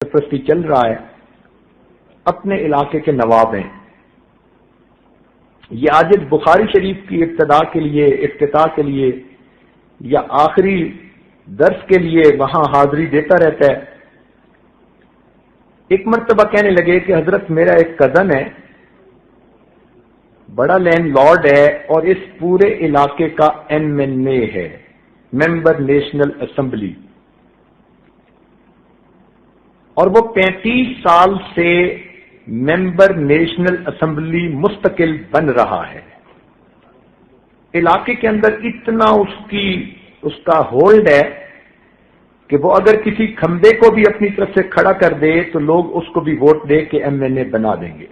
سرپرستی چل رہا ہے، اپنے علاقے کے نواب ہیں. یہ عاجز بخاری شریف کی ابتدا کے لیے، افتتاح کے لیے یا آخری درس کے لیے وہاں حاضری دیتا رہتا ہے. ایک مرتبہ کہنے لگے کہ حضرت میرا ایک کزن ہے، بڑا لینڈ لارڈ ہے اور اس پورے علاقے کا MNA ہے، ممبر نیشنل اسمبلی، اور وہ 35 سال سے ممبر نیشنل اسمبلی مستقل بن رہا ہے. علاقے کے اندر اتنا اس کا ہولڈ ہے کہ وہ اگر کسی کھمبے کو بھی اپنی طرف سے کھڑا کر دے تو لوگ اس کو بھی ووٹ دے کے MNA بنا دیں گے.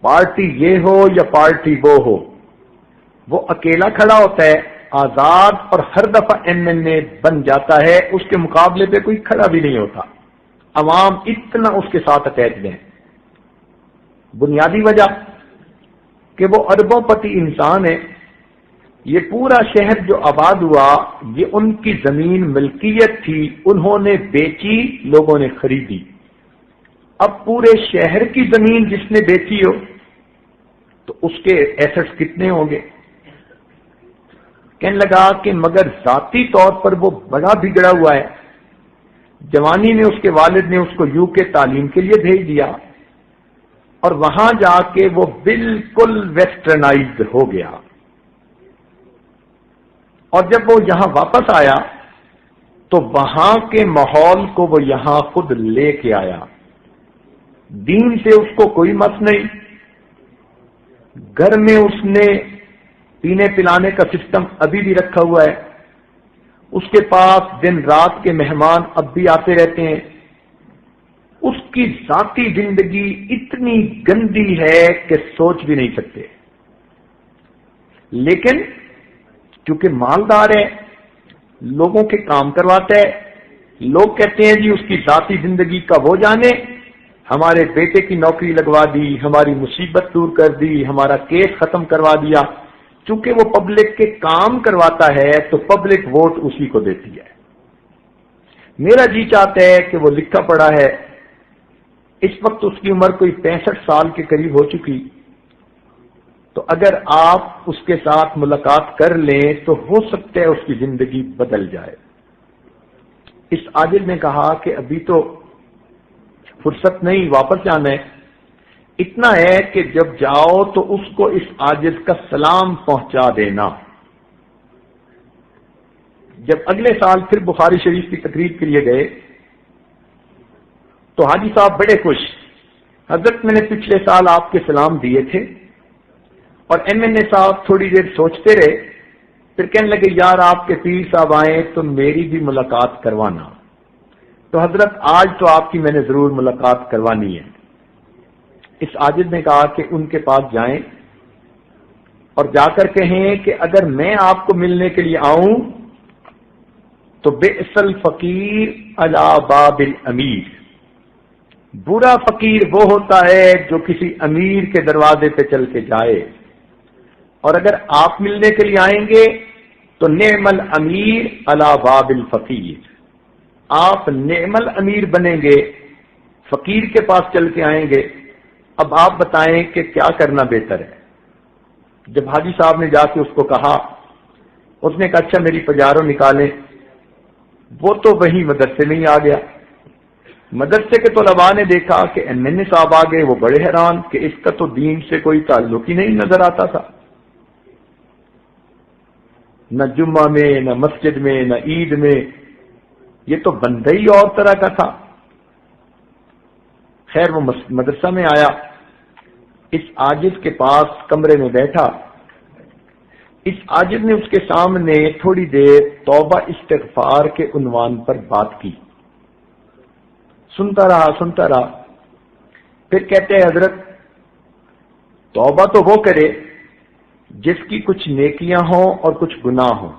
پارٹی یہ ہو یا پارٹی وہ ہو، وہ اکیلا کھڑا ہوتا ہے، آزاد، اور ہر دفعہ MNA بن جاتا ہے. اس کے مقابلے پہ کوئی کھڑا بھی نہیں ہوتا. عوام اتنا اس کے ساتھ اٹیچڈ ہیں. بنیادی وجہ کہ وہ اربوں پتی انسان ہے. یہ پورا شہر جو آباد ہوا یہ ان کی زمین ملکیت تھی، انہوں نے بیچی، لوگوں نے خریدی. اب پورے شہر کی زمین جس نے بیچی ہو تو اس کے ایسٹس کتنے ہوں گے؟ کہنے لگا کہ مگر ذاتی طور پر وہ بڑا بگڑا ہوا ہے. جوانی میں اس کے والد نے اس کو UK تعلیم کے لیے بھیج دیا اور وہاں جا کے وہ بالکل ویسٹرنائزڈ ہو گیا. اور جب وہ یہاں واپس آیا تو وہاں کے ماحول کو وہ یہاں خود لے کے آیا. دین سے اس کو کوئی مس نہیں. گھر میں اس نے پینے پلانے کا سسٹم ابھی بھی رکھا ہوا ہے. اس کے پاس دن رات کے مہمان اب بھی آتے رہتے ہیں. اس کی ذاتی زندگی اتنی گندی ہے کہ سوچ بھی نہیں سکتے. لیکن کیونکہ مالدار ہے، لوگوں کے کام کرواتا ہے، لوگ کہتے ہیں جی اس کی ذاتی زندگی کا وہ جانے، ہمارے بیٹے کی نوکری لگوا دی، ہماری مصیبت دور کر دی، ہمارا کیس ختم کروا دیا. چونکہ وہ پبلک کے کام کرواتا ہے تو پبلک ووٹ اسی کو دیتی ہے. میرا جی چاہتا ہے کہ وہ لکھا پڑھا ہے. اس وقت اس کی عمر کوئی 65 سال کے قریب ہو چکی. تو اگر آپ اس کے ساتھ ملاقات کر لیں تو ہو سکتا ہے اس کی زندگی بدل جائے. اس عاجز نے کہا کہ ابھی تو فرصت نہیں، واپس جانا ہے. اتنا ہے کہ جب جاؤ تو اس کو اس عاجز کا سلام پہنچا دینا. جب اگلے سال پھر بخاری شریف کی تقریر کے لیے گئے تو حاجی صاحب بڑے خوش، حضرت میں نے پچھلے سال آپ کے سلام دیے تھے. اور MNA صاحب تھوڑی دیر سوچتے رہے، پھر کہنے لگے یار آپ کے پیر صاحب آئیں تو میری بھی ملاقات کروانا. تو حضرت آج تو آپ کی میں نے ضرور ملاقات کوانی ہے. اس عاجز نے کہا کہ ان کے پاس جائیں اور جا کر کہیں کہ اگر میں آپ کو ملنے کے لیے آؤں تو بئس الفقیر علی باب الامیر، برا فقیر وہ ہوتا ہے جو کسی امیر کے دروازے پہ چل کے جائے، اور اگر آپ ملنے کے لیے آئیں گے تو نعم الامیر علی باب الفقیر، آپ نعم الامیر بنیں گے، فقیر کے پاس چل کے آئیں گے. اب آپ بتائیں کہ کیا کرنا بہتر ہے. جب حاجی صاحب نے جا کے اس کو کہا، اس نے کہا اچھا میری پجارو نکالیں. وہ تو وہی مدرسے میں ہی آ گیا. مدرسے کے طلباء نے دیکھا کہ MNA صاحب آ گئے. وہ بڑے حیران کہ اس کا تو دین سے کوئی تعلق ہی نہیں نظر آتا تھا، نہ جمعہ میں، نہ مسجد میں، نہ عید میں. یہ تو بندہ ہی اور طرح کا تھا. خیر وہ مدرسہ میں آیا، اس عاجز کے پاس کمرے میں بیٹھا. اس عاجز نے اس کے سامنے تھوڑی دیر توبہ استغفار کے عنوان پر بات کی. سنتا رہا. پھر کہتے ہیں حضرت توبہ تو وہ کرے جس کی کچھ نیکیاں ہوں اور کچھ گناہ ہوں،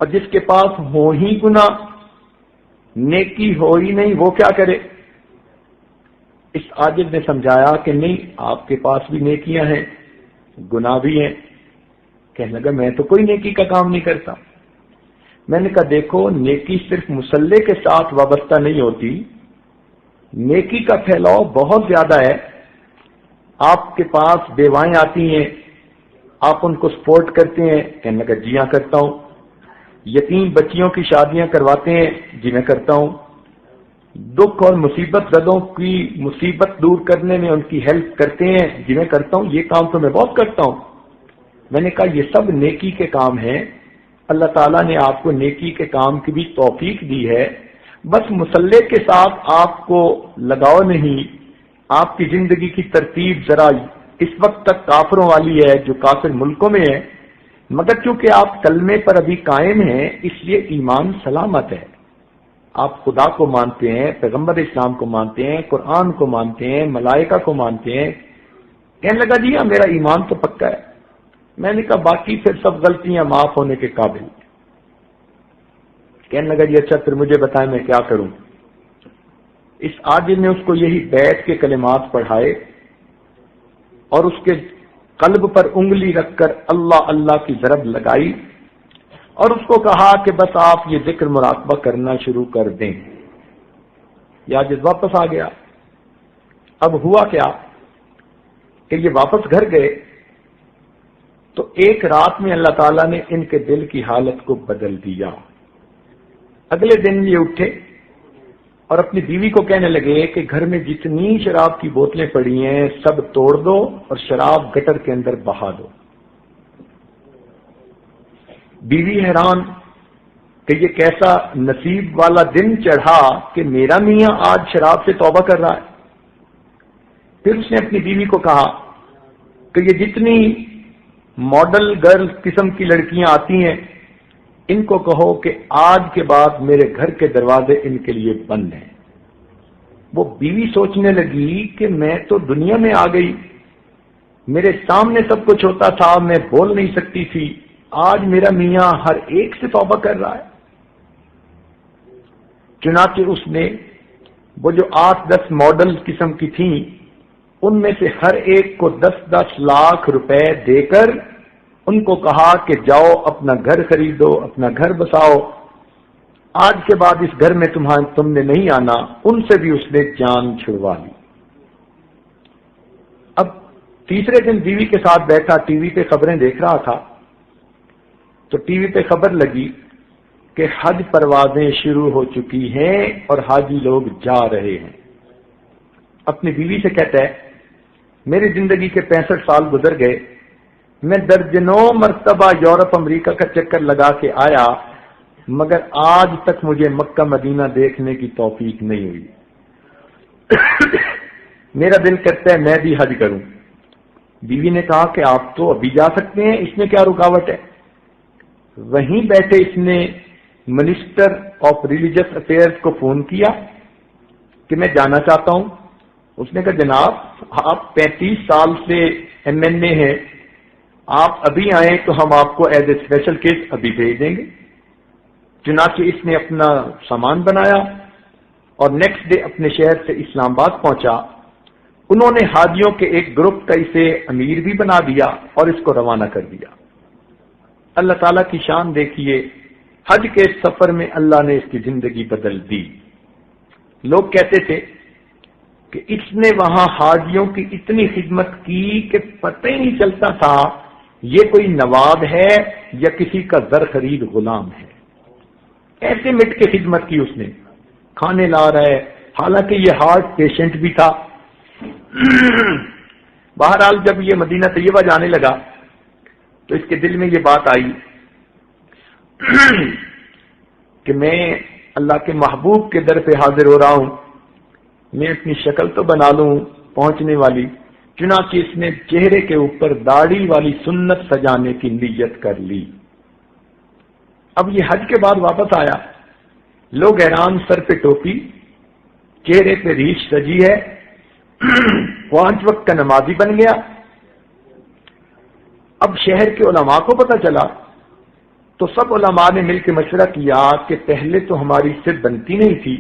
اور جس کے پاس ہو ہی گناہ، نیکی ہو ہی نہیں، وہ کیا کرے. اس عاجز نے سمجھایا کہ نہیں، آپ کے پاس بھی نیکیاں ہیں، گناہ بھی ہیں. کہنے لگا میں تو کوئی نیکی کا کام نہیں کرتا. میں نے کہا دیکھو نیکی صرف مسلح کے ساتھ وابستہ نہیں ہوتی، نیکی کا پھیلاؤ بہت زیادہ ہے۔ آپ کے پاس بیوائیں آتی ہیں، آپ ان کو سپورٹ کرتے ہیں، کہنے لگا جی ہاں کرتا ہوں۔ یتیم بچیوں کی شادیاں کرواتے ہیں، جی میں کرتا ہوں۔ دکھ اور مصیبت زدوں کی مصیبت دور کرنے میں ان کی ہیلپ کرتے ہیں، جی میں کرتا ہوں، یہ کام تو میں بہت کرتا ہوں۔ میں نے کہا یہ سب نیکی کے کام ہیں، اللہ تعالیٰ نے آپ کو نیکی کے کام کی بھی توفیق دی ہے، بس مسلح کے ساتھ آپ کو لگاؤ نہیں۔ آپ کی زندگی کی ترتیب ذرا اس وقت تک کافروں والی ہے جو کافر ملکوں میں ہے، مگر چونکہ آپ کلمے پر ابھی قائم ہیں اس لیے ایمان سلامت ہے۔ آپ خدا کو مانتے ہیں، پیغمبر اسلام کو مانتے ہیں، قرآن کو مانتے ہیں، ملائکہ کو مانتے ہیں۔ کہنے لگا جی ہاں میرا ایمان تو پکا ہے۔ میں نے کہا باقی پھر سب غلطیاں معاف ہونے کے قابل۔ کہنے لگا جی اچھا پھر مجھے بتائیں میں کیا کروں۔ اس عاجل نے اس کو یہی بیت کے کلمات پڑھائے اور اس کے قلب پر انگلی رکھ کر اللہ اللہ کی ضرب لگائی اور اس کو کہا کہ بس آپ یہ ذکر مراقبہ کرنا شروع کر دیں۔ یہ عاجز واپس آ گیا۔ اب ہوا کیا کہ یہ واپس گھر گئے تو ایک رات میں اللہ تعالیٰ نے ان کے دل کی حالت کو بدل دیا۔ اگلے دن یہ اٹھے اور اپنی بیوی کو کہنے لگے کہ گھر میں جتنی شراب کی بوتلیں پڑی ہیں سب توڑ دو اور شراب گٹر کے اندر بہا دو۔ بیوی حیران کہ یہ کیسا نصیب والا دن چڑھا کہ میرا میاں آج شراب سے توبہ کر رہا ہے۔ پھر اس نے اپنی بیوی کو کہا کہ یہ جتنی ماڈل گرل قسم کی لڑکیاں آتی ہیں ان کو کہو کہ آج کے بعد میرے گھر کے دروازے ان کے لیے بند ہیں۔ وہ بیوی سوچنے لگی کہ میں تو دنیا میں آ گئی، میرے سامنے سب کچھ ہوتا تھا، میں بول نہیں سکتی تھی، آج میرا میاں ہر ایک سے توبہ کر رہا ہے۔ چنانچہ اس نے وہ جو 8-10 ماڈل قسم کی تھیں ان میں سے ہر ایک کو 10-10 لاکھ روپے دے کر ان کو کہا کہ جاؤ اپنا گھر خریدو، اپنا گھر بساؤ، آج کے بعد اس گھر میں تم نے نہیں آنا۔ ان سے بھی اس نے جان چھڑوا لی۔ اب تیسرے دن بیوی کے ساتھ بیٹھا ٹی وی پہ خبریں دیکھ رہا تھا تو ٹی وی پہ خبر لگی کہ حج پروازیں شروع ہو چکی ہیں اور حاجی لوگ جا رہے ہیں۔ اپنی بیوی سے کہتا ہے میری زندگی کے 65 سال گزر گئے، میں درجنوں مرتبہ یورپ امریکہ کا چکر لگا کے آیا مگر آج تک مجھے مکہ مدینہ دیکھنے کی توفیق نہیں ہوئی۔ میرا دل کرتا ہے میں بھی حج کروں۔ بیوی نے کہا کہ آپ تو ابھی جا سکتے ہیں، اس میں کیا رکاوٹ ہے؟ وہیں بیٹھے اس نے منسٹر آف ریلیجس افیئرز کو فون کیا کہ میں جانا چاہتا ہوں۔ اس نے کہا جناب آپ 35 سال سے ایم این اے ہیں، آپ ابھی آئیں تو ہم آپ کو ایز اے اسپیشل کیس ابھی بھیج دیں گے۔ چنانچہ اس نے اپنا سامان بنایا اور نیکسٹ ڈے اپنے شہر سے اسلام آباد پہنچا۔ انہوں نے حاجیوں کے ایک گروپ کا اسے امیر بھی بنا دیا اور اس کو روانہ کر دیا۔ اللہ تعالیٰ کی شان دیکھیے، حج کے سفر میں اللہ نے اس کی زندگی بدل دی۔ لوگ کہتے تھے کہ اس نے وہاں حاجیوں کی اتنی خدمت کی کہ پتہ ہی نہیں چلتا تھا یہ کوئی نواب ہے یا کسی کا زر خرید غلام ہے۔ ایسے مٹ کے خدمت کی اس نے، کھانے لا رہا ہے، حالانکہ یہ ہارٹ پیشنٹ بھی تھا۔ بہرحال جب یہ مدینہ طیبہ جانے لگا تو اس کے دل میں یہ بات آئی کہ میں اللہ کے محبوب کے در پہ حاضر ہو رہا ہوں، میں اپنی شکل تو بنا لوں پہنچنے والی۔ چنانچہ اس نے چہرے کے اوپر داڑھی والی سنت سجانے کی نیت کر لی۔ اب یہ حج کے بعد واپس آیا، لوگ حیران، سر پہ ٹوپی، چہرے پہ ریش سجی ہے، 5 وقت کا نمازی بن گیا۔ اب شہر کے علماء کو پتہ چلا تو سب علماء نے مل کے مشورہ کیا کہ پہلے تو ہماری صرف بنتی نہیں تھی،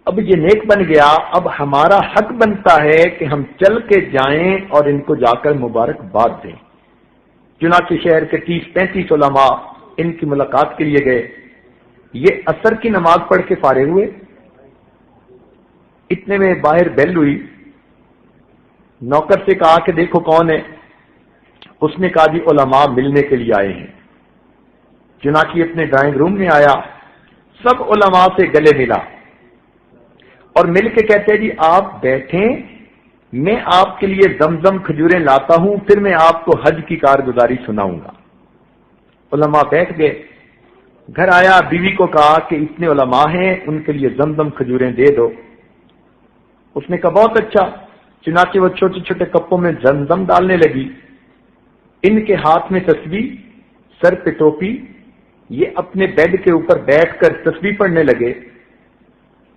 اب یہ نیک بن گیا، اب ہمارا حق بنتا ہے کہ ہم چل کے جائیں اور ان کو جا کر مبارکباد دیں۔ چنانچہ شہر کے 30-35 علماء ان کی ملاقات کے لیے گئے. یہ عصر کی نماز پڑھ کے فارغ ہوئے. اتنے میں باہر بیل ہوئی. نوکر سے کہا کہ دیکھو کون ہے. اس نے کہا جی علماء ملنے کے لیے آئے ہیں. چنانچہ اپنے ڈرائنگ روم میں آیا, سب علماء سے گلے ملا اور مل کے کہتے جی آپ بیٹھیں, میں آپ کے لیے زمزم کھجوریں لاتا ہوں, پھر میں آپ کو حج کی کارگزاری سناؤں گا. علماء بیٹھ گئے. گھر آیا, بیوی کو کہا کہ اتنے علماء ہیں, ان کے لیے زمزم کھجوریں دے دو. اس نے کہا بہت اچھا. چنانچہ وہ چھوٹے چھوٹے کپوں میں زمزم ڈالنے لگی. ان کے ہاتھ میں تسبیح, سر پہ ٹوپی. یہ اپنے بیڈ کے اوپر بیٹھ کر تسبیح پڑھنے لگے.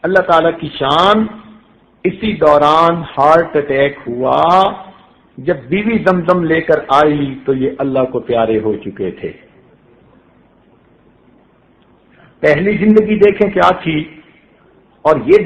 اللہ تعالی کی شان. اسی دوران ہارٹ اٹیک ہوا. جب بیوی زمزم لے کر آئی تو یہ اللہ کو پیارے ہو چکے تھے. پہلی زندگی دیکھیں کیا تھی, اور یہ